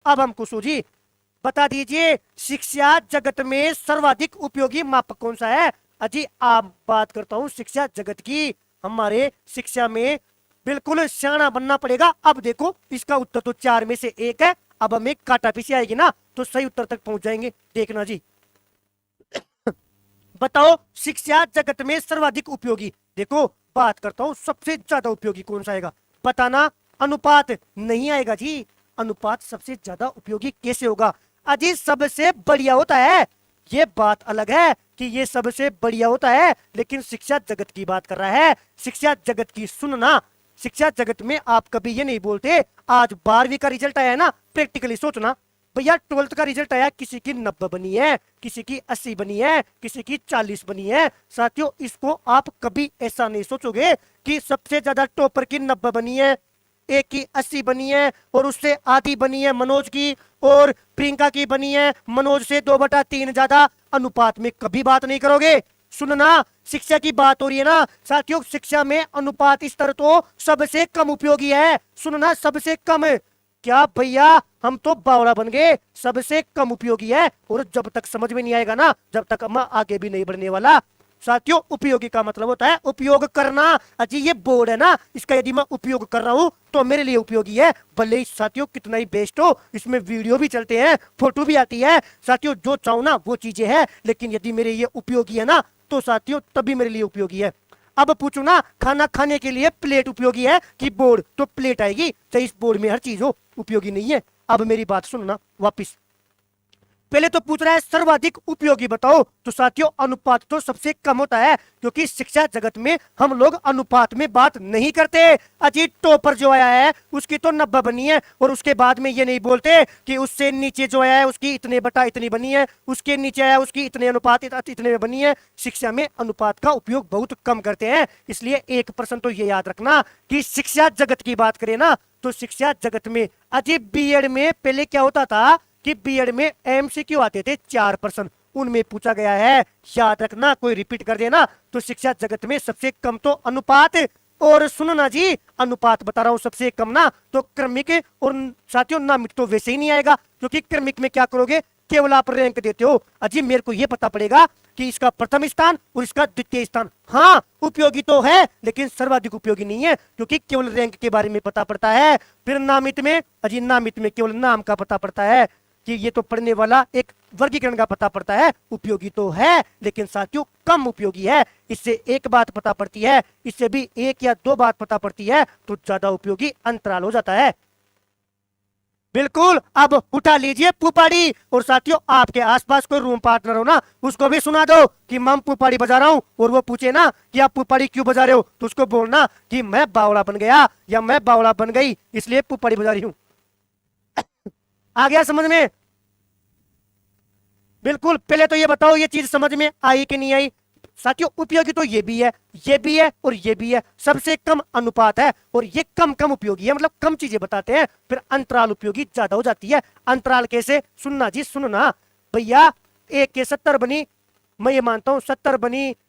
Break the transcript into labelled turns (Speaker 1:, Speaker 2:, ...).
Speaker 1: अब हमको सूझी, बता दीजिए शिक्षा जगत में सर्वाधिक उपयोगी मापक कौन सा है। अजी आप बात करता हूं शिक्षा जगत की, हमारे शिक्षा में बिल्कुल सियाना बनना पड़ेगा। अब देखो इसका उत्तर तो 4 में से 1 है, अब हमें काटा पीछे आएगी ना तो सही उत्तर तक पहुंच जाएंगे, देखना जी। बताओ शिक्षा जगत में सर्वाधिक उपयोगी, देखो बात करता हूं सबसे ज्यादा उपयोगी कौन सा आएगा, बताना। अनुपात नहीं आएगा जी, अनुपात सबसे ज्यादा उपयोगी कैसे होगा। अजी सबसे बढ़िया होता है, ये बात अलग है कि ये सबसे बढ़िया होता है, लेकिन शिक्षा जगत की बात कर रहा है। शिक्षा जगत की सुनना, शिक्षा जगत में आप कभी ये नहीं बोलते आज 12वीं का रिजल्ट आया है ना, प्रैक्टिकली सोचना भैया 12th का रिजल्ट आया, किसी की 90 बनी है, किसी की 80 बनी है, किसी की 40 बनी है। साथियों इसको आप कभी ऐसा नहीं सोचोगे कि सबसे ज्यादा टॉपर की 90 बनी है, एक की 80 बनी है और उससे आधी बनी है मनोज की, और प्रियंका की बनी है मनोज से 2/3 ज्यादा। अनुपात में कभी बात नहीं करोगे। सुनना शिक्षा की बात हो रही है ना साथियों, शिक्षा में अनुपात स्तर तो सबसे कम उपयोगी है। सुनना सबसे कम, क्या भैया हम तो बावड़ा बन गए, सबसे कम उपयोगी है। और जब तक समझ में नहीं आएगा ना, जब तक हम आगे भी नहीं बढ़ने वाला। साथियों उपयोगी का मतलब होता है उपयोग करना। अजी ये बोर्ड है ना, इसका यदि मैं उपयोग कर रहा हूं तो मेरे लिए उपयोगी है, भले ही साथियों कितना ही बेस्ट हो, इसमें वीडियो भी चलते हैं, फोटो भी आती है। साथियों जो चाहूं ना वो चीजें हैं, लेकिन यदि मेरे ये उपयोगी है ना तो साथियों तभी मेरे लिए उपयोगी है। अब पूछू ना खाना खाने के लिए प्लेट उपयोगी है कि बोर्ड, तो प्लेट आएगी, चाहे इस बोर्ड में हर चीज हो, उपयोगी नहीं है। अब मेरी बात सुनना वापिस, पहले तो पूछ रहा है सर्वाधिक उपयोगी बताओ, तो साथियों अनुपात तो सबसे कम होता है, क्योंकि शिक्षा जगत में हम लोग अनुपात में बात नहीं करते। अजी टॉपर जो आया है उसकी तो 90 बनी है, और उसके बाद में ये नहीं बोलते कि उससे नीचे जो आया है उसकी इतने बटा इतनी बनी है, उसके नीचे आया उसकी इतने अनुपात इतने में बनी है। शिक्षा में अनुपात का उपयोग बहुत कम करते हैं, इसलिए 1% तो ये याद रखना कि शिक्षा जगत की बात करें ना तो शिक्षा जगत में, अजी बीएड में पहले क्या होता था कि बीएड में एमसीक्यू आते थे 4%, उनमें पूछा गया है, याद रखना, कोई रिपीट कर देना। तो शिक्षा जगत में सबसे कम तो अनुपात, और सुनना जी अनुपात बता रहा हूं सबसे कम ना तो क्रमिक, और साथियों नामित तो वैसे ही नहीं आएगा, क्योंकि क्रमिक में क्या करोगे, केवल आप रैंक देते हो। अजी मेरे को यह पता पड़ेगा कि इसका प्रथम स्थान और इसका द्वितीय स्थान, हाँ उपयोगी तो है लेकिन सर्वाधिक उपयोगी नहीं है, क्योंकि केवल रैंक के बारे में पता पड़ता है। फिर नामित में, अजी नामित में केवल नाम का पता पड़ता है कि ये तो पढ़ने वाला, एक वर्गीकरण का पता पड़ता है। उपयोगी तो है लेकिन साथियों कम उपयोगी है। इससे एक बात पता पड़ती है, इससे भी 1 या 2 बात पता पड़ती है, तो ज्यादा उपयोगी अंतराल हो जाता है। बिल्कुल, अब उठा लीजिए पुपाड़ी, और साथियों आपके आसपास कोई रूम पार्टनर हो ना उसको भी सुना दो कि मैं पुपाड़ी बजा रहा हूं, और वो पूछे ना कि आप पुपाड़ी क्यों बजा रहे हो तो उसको बोलना कि मैं बावड़ा बन गया या मैं बावड़ा बन गई इसलिए पुपाड़ी बजा रही हूं। आ गया समझ में। बिल्कुल, पहले तो ये बताओ ये चीज समझ में आई कि नहीं आई। साथियों उपयोगी तो ये भी है, ये भी है और ये भी है। सबसे कम अनुपात है और ये कम कम उपयोगी है, मतलब कम चीजें बताते हैं। फिर अंतराल उपयोगी ज्यादा हो जाती है। अंतराल कैसे, सुनना जी सुनना भैया, 1 के 70 बनी, मैं ये मानता हूं 70 बनी,